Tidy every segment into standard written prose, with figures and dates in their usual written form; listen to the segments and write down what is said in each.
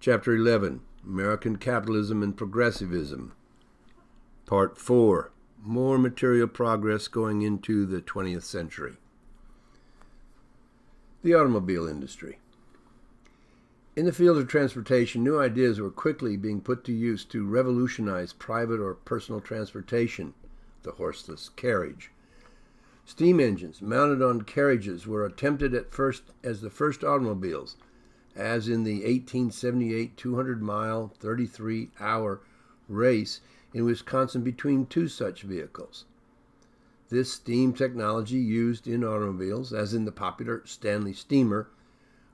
Chapter 11, American Capitalism and Progressivism. Part 4, More Material Progress Going into the 20th Century. The automobile industry. In the field of transportation, new ideas were quickly being put to use to revolutionize private or personal transportation, the horseless carriage. Steam engines mounted on carriages were attempted at first as the first automobiles, as in the 1878 200-mile, 33-hour race in Wisconsin between two such vehicles. This steam technology used in automobiles, as in the popular Stanley steamer,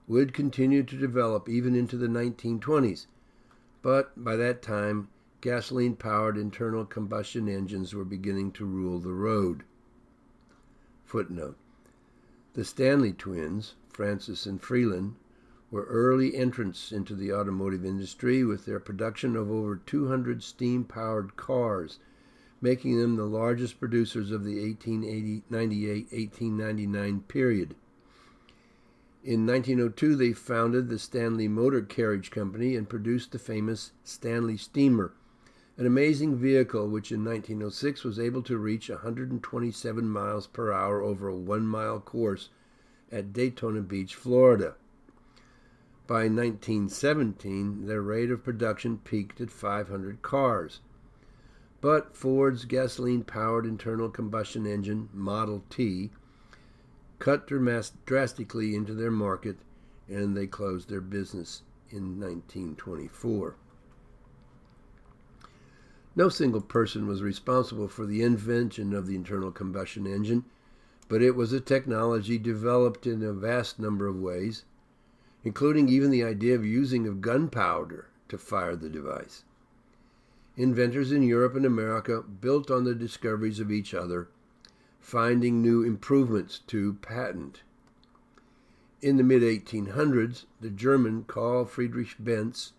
would continue to develop even into the 1920s, but by that time, gasoline-powered internal combustion engines were beginning to rule the road. Footnote: the Stanley twins, Francis and Freeland, were early entrants into the automotive industry with their production of over 200 steam-powered cars, making them the largest producers of the 1898-1899 period. In 1902, they founded the Stanley Motor Carriage Company and produced the famous Stanley Steamer, an amazing vehicle which in 1906 was able to reach 127 miles per hour over a 1-mile course at Daytona Beach, Florida. By 1917, their rate of production peaked at 500 cars. But Ford's gasoline-powered internal combustion engine, Model T, cut drastically into their market, and they closed their business in 1924. No single person was responsible for the invention of the internal combustion engine, but it was a technology developed in a vast number of ways, including even the idea of using of gunpowder to fire the device. Inventors in Europe and America built on the discoveries of each other, finding new improvements to patent. In the mid-1800s, the German Carl Friedrich Benz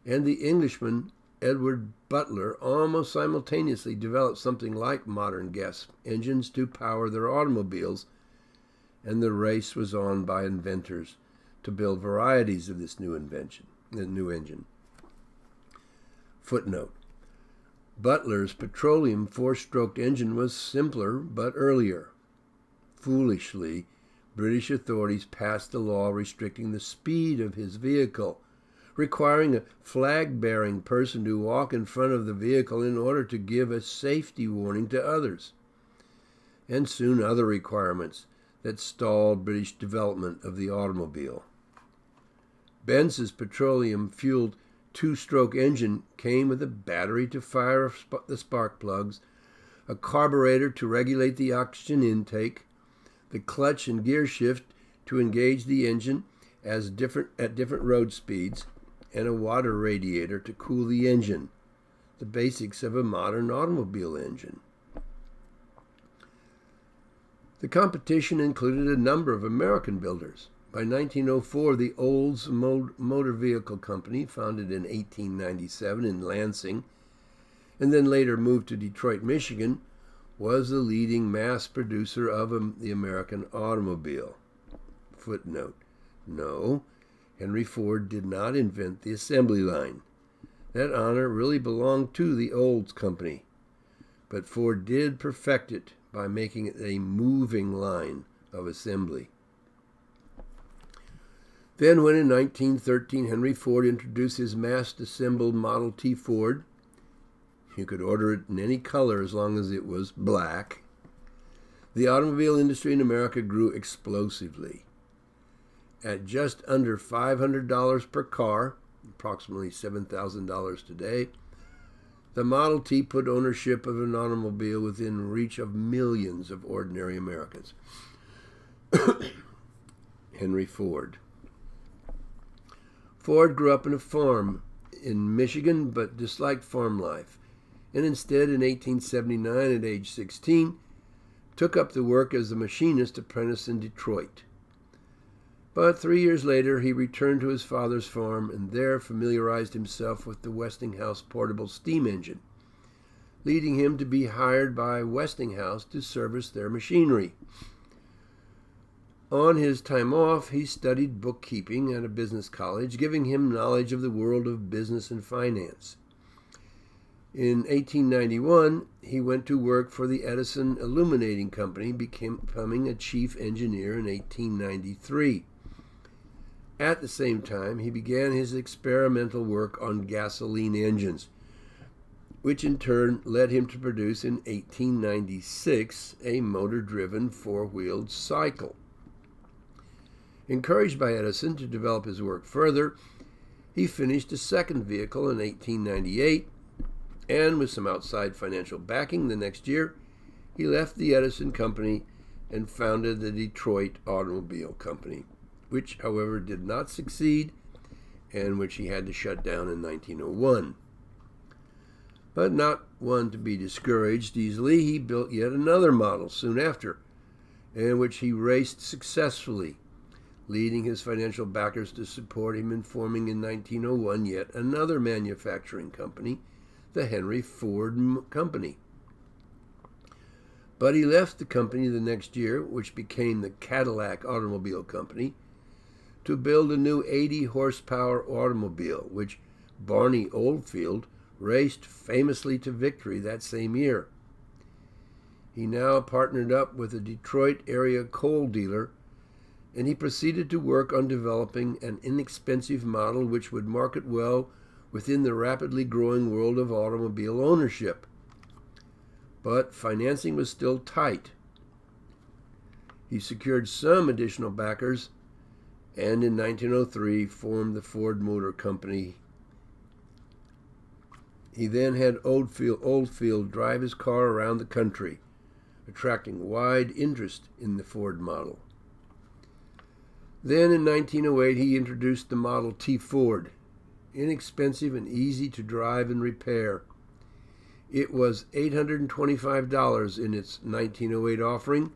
and the Englishman Edward Butler almost simultaneously developed something like modern gas engines to power their automobiles, and the race was on by inventors to build varieties of this new engine. Footnote: Butler's petroleum four-stroked engine was simpler but earlier. Foolishly, British authorities passed a law restricting the speed of his vehicle, requiring a flag-bearing person to walk in front of the vehicle in order to give a safety warning to others, and soon other requirements that stalled British development of the automobile. Benz's petroleum-fueled two-stroke engine came with a battery to fire the spark plugs, a carburetor to regulate the oxygen intake, the clutch and gear shift to engage the engine at different road speeds, and a water radiator to cool the engine, the basics of a modern automobile engine. The competition included a number of American builders. By 1904, the Olds Motor Vehicle Company, founded in 1897 in Lansing, and then later moved to Detroit, Michigan, was the leading mass producer of the American automobile. Footnote: no, Henry Ford did not invent the assembly line. That honor really belonged to the Olds Company, but Ford did perfect it by making it a moving line of assembly. Then when in 1913 Henry Ford introduced his mass-assembled Model T Ford, you could order it in any color as long as it was black, the automobile industry in America grew explosively. At just under $500 per car, approximately $7,000 today, the Model T put ownership of an automobile within reach of millions of ordinary Americans. Henry Ford. Ford grew up in a farm in Michigan but disliked farm life, and instead in 1879 at age 16 took up the work as a machinist apprentice in Detroit. But 3 years later he returned to his father's farm and there familiarized himself with the Westinghouse portable steam engine, leading him to be hired by Westinghouse to service their machinery. On his time off, he studied bookkeeping at a business college, giving him knowledge of the world of business and finance. In 1891, he went to work for the Edison Illuminating Company, becoming a chief engineer in 1893. At the same time, he began his experimental work on gasoline engines, which in turn led him to produce in 1896 a motor-driven four-wheeled cycle. Encouraged by Edison to develop his work further, he finished a second vehicle in 1898, and with some outside financial backing the next year, he left the Edison Company and founded the Detroit Automobile Company, which, however, did not succeed and which he had to shut down in 1901. But not one to be discouraged easily, he built yet another model soon after, in which he raced successfully, leading his financial backers to support him in forming in 1901 yet another manufacturing company, the Henry Ford Company. But he left the company the next year, which became the Cadillac Automobile Company, to build a new 80-horsepower automobile, which Barney Oldfield raced famously to victory that same year. He now partnered up with a Detroit area coal dealer, and he proceeded to work on developing an inexpensive model which would market well within the rapidly growing world of automobile ownership. But financing was still tight. He secured some additional backers and in 1903 formed the Ford Motor Company. He then had Oldfield drive his car around the country, attracting wide interest in the Ford model. Then in 1908 he introduced the Model T Ford, inexpensive and easy to drive and repair. It was $825 in its 1908 offering,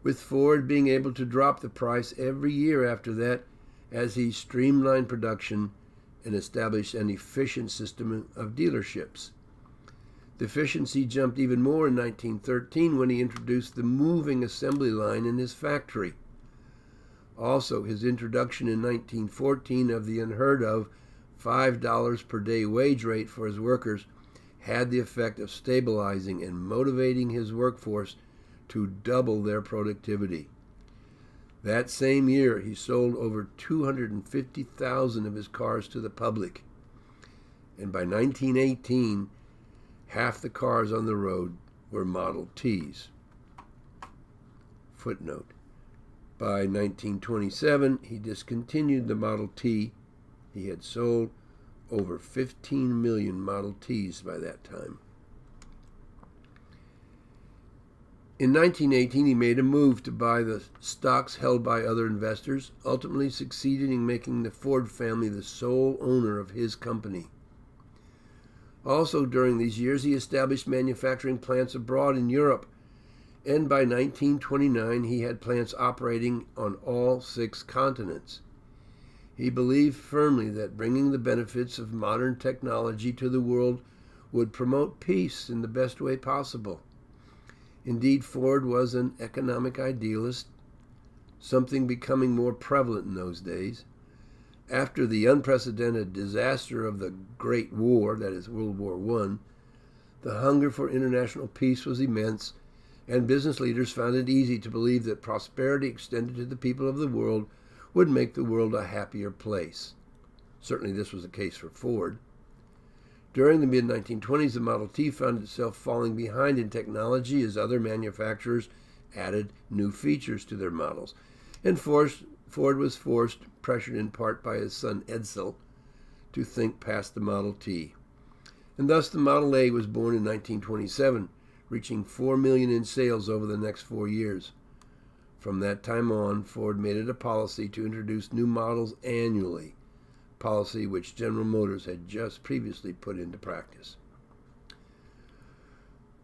with Ford being able to drop the price every year after that as he streamlined production and established an efficient system of dealerships. The efficiency jumped even more in 1913 when he introduced the moving assembly line in his factory. Also, his introduction in 1914 of the unheard of $5 per day wage rate for his workers had the effect of stabilizing and motivating his workforce to double their productivity. That same year, he sold over 250,000 of his cars to the public, and by 1918, half the cars on the road were Model Ts. Footnote: by 1927, he discontinued the Model T. He had sold over 15 million Model Ts by that time. In 1918, he made a move to buy the stocks held by other investors, ultimately succeeding in making the Ford family the sole owner of his company. Also during these years, he established manufacturing plants abroad in Europe, and by 1929 he had plants operating on all 6 continents. He believed firmly that bringing the benefits of modern technology to the world would promote peace in the best way possible. Indeed, Ford was an economic idealist, something becoming more prevalent in those days. After the unprecedented disaster of the Great War, that is World War I, the hunger for international peace was immense, and business leaders found it easy to believe that prosperity extended to the people of the world would make the world a happier place. Certainly this was the case for Ford. During the mid-1920s, the Model T found itself falling behind in technology as other manufacturers added new features to their models, and Ford was pressured in part by his son Edsel, to think past the Model T. And thus the Model A was born in 1927, reaching 4 million in sales over the next 4 years. From that time on, Ford made it a policy to introduce new models annually, policy which General Motors had just previously put into practice.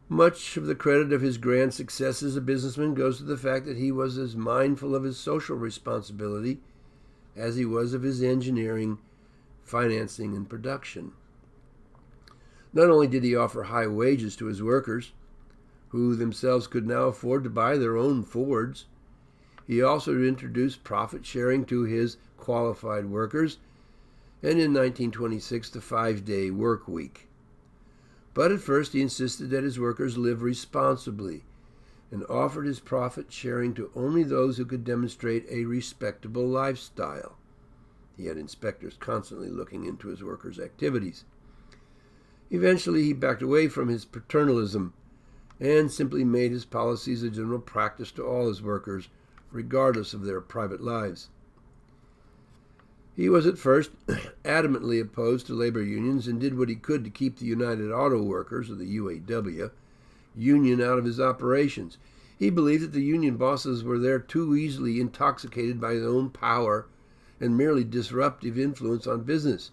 Much of the credit of his grand success as a businessman goes to the fact that he was as mindful of his social responsibility as he was of his engineering, financing, and production. Not only did he offer high wages to his workers, who themselves could now afford to buy their own Fords, He also introduced profit sharing to his qualified workers, and in 1926 the 5-day work week. But at first he insisted that his workers live responsibly and offered his profit sharing to only those who could demonstrate a respectable lifestyle. He had inspectors constantly looking into his workers' activities. Eventually he backed away from his paternalism and simply made his policies a general practice to all his workers, regardless of their private lives. He was at first adamantly opposed to labor unions and did what he could to keep the United Auto Workers, or the UAW, union out of his operations. He believed that the union bosses were there too easily intoxicated by their own power and merely disruptive influence on business.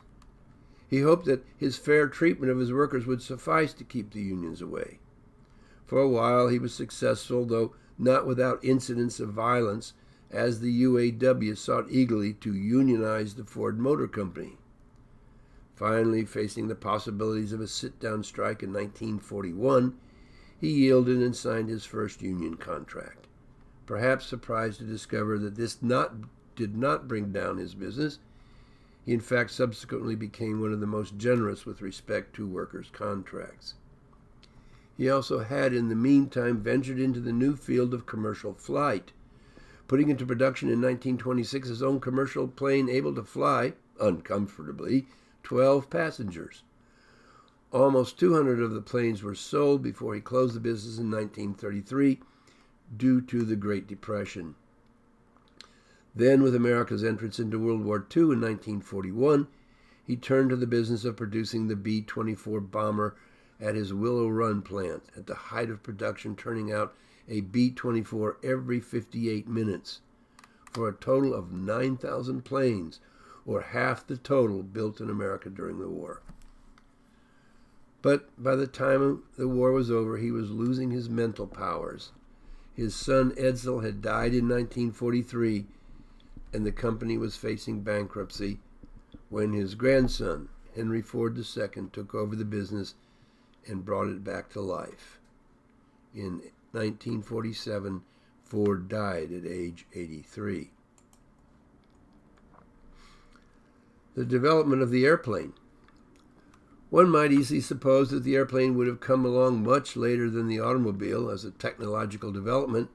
He hoped that his fair treatment of his workers would suffice to keep the unions away. For a while he was successful, though not without incidents of violence, as the UAW sought eagerly to unionize the Ford Motor Company. Finally, facing the possibilities of a sit-down strike in 1941, he yielded and signed his first union contract. Perhaps surprised to discover that this did not bring down his business, he in fact subsequently became one of the most generous with respect to workers' contracts. He also had in the meantime ventured into the new field of commercial flight, putting into production in 1926 his own commercial plane able to fly, uncomfortably, 12 passengers. Almost 200 of the planes were sold before he closed the business in 1933 due to the Great Depression. Then, with America's entrance into World War II in 1941, he turned to the business of producing the B-24 bomber at his Willow Run plant, at the height of production turning out a B-24 every 58 minutes, for a total of 9,000 planes, or half the total built in America during the war. But by the time the war was over, he was losing his mental powers. His son Edsel had died in 1943, and the company was facing bankruptcy when his grandson, Henry Ford II, took over the business and brought it back to life. In 1947, Ford died at age 83. The development of the airplane. One might easily suppose that the airplane would have come along much later than the automobile as a technological development,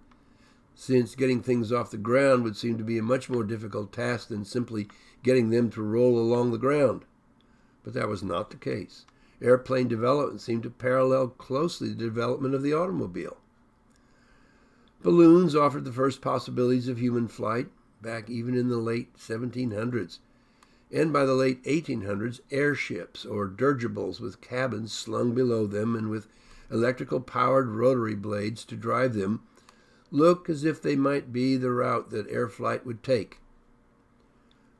since getting things off the ground would seem to be a much more difficult task than simply getting them to roll along the ground. But that was not the case. Airplane development seemed to parallel closely the development of the automobile. Balloons offered the first possibilities of human flight back even in the late 1700s, and by the late 1800s, airships, or dirigibles with cabins slung below them and with electrical-powered rotary blades to drive them, look as if they might be the route that air flight would take.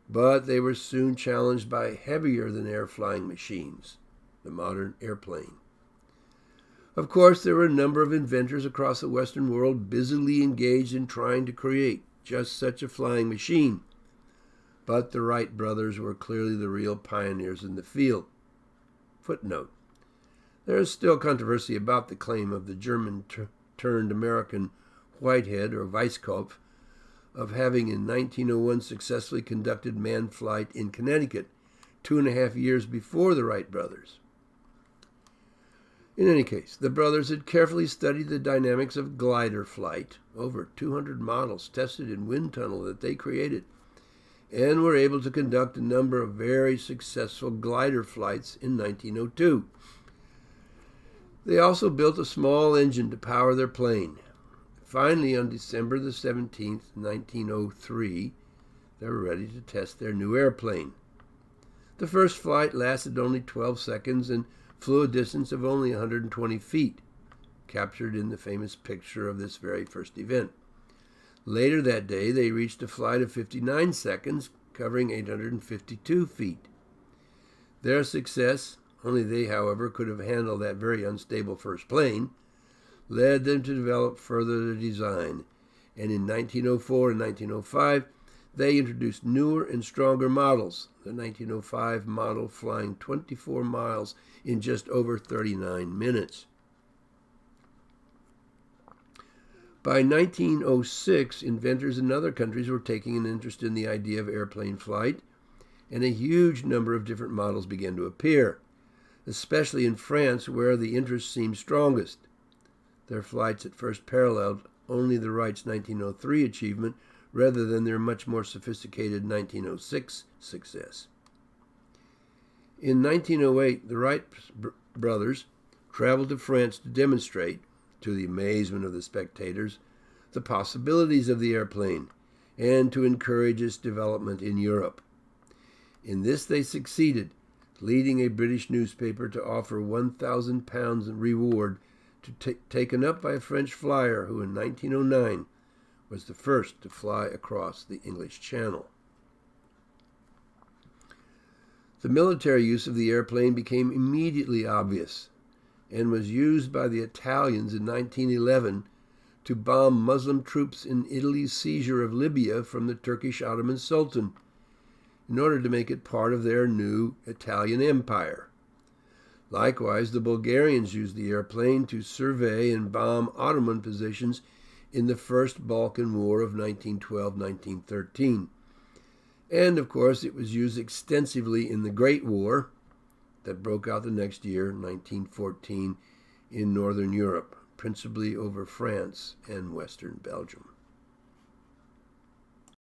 But they were soon challenged by heavier-than-air flying machines, the modern airplane. Of course, there were a number of inventors across the Western world busily engaged in trying to create just such a flying machine, but the Wright brothers were clearly the real pioneers in the field. Footnote: there is still controversy about the claim of the German-turned American Whitehead, or Weisskopf, of having in 1901 successfully conducted manned flight in Connecticut 2.5 years before the Wright brothers. In any case, the brothers had carefully studied the dynamics of glider flight, over 200 models tested in wind tunnel that they created, and were able to conduct a number of very successful glider flights in 1902. They also built a small engine to power their plane. Finally, on December the 17th, 1903, they were ready to test their new airplane. The first flight lasted only 12 seconds and flew a distance of only 120 feet, captured in the famous picture of this very first event. Later that day, they reached a flight of 59 seconds, covering 852 feet. Their success, only they, however, could have handled that very unstable first plane, led them to develop further the design, and in 1904 and 1905, they introduced newer and stronger models, the 1905 model flying 24 miles in just over 39 minutes. By 1906, inventors in other countries were taking an interest in the idea of airplane flight, and a huge number of different models began to appear, especially in France, where the interest seemed strongest. Their flights at first paralleled only the Wrights' 1903 achievement rather than their much more sophisticated 1906 success. In 1908, the Wright brothers traveled to France to demonstrate, to the amazement of the spectators, the possibilities of the airplane and to encourage its development in Europe. In this they succeeded, leading a British newspaper to offer £1,000 in reward to taken up by a French flyer who in 1909 was the first to fly across the English Channel. The military use of the airplane became immediately obvious and was used by the Italians in 1911 to bomb Muslim troops in Italy's seizure of Libya from the Turkish Ottoman Sultan in order to make it part of their new Italian empire. Likewise, the Bulgarians used the airplane to survey and bomb Ottoman positions in the First Balkan War of 1912-1913. And, of course, it was used extensively in the Great War that broke out the next year, 1914, in Northern Europe, principally over France and Western Belgium.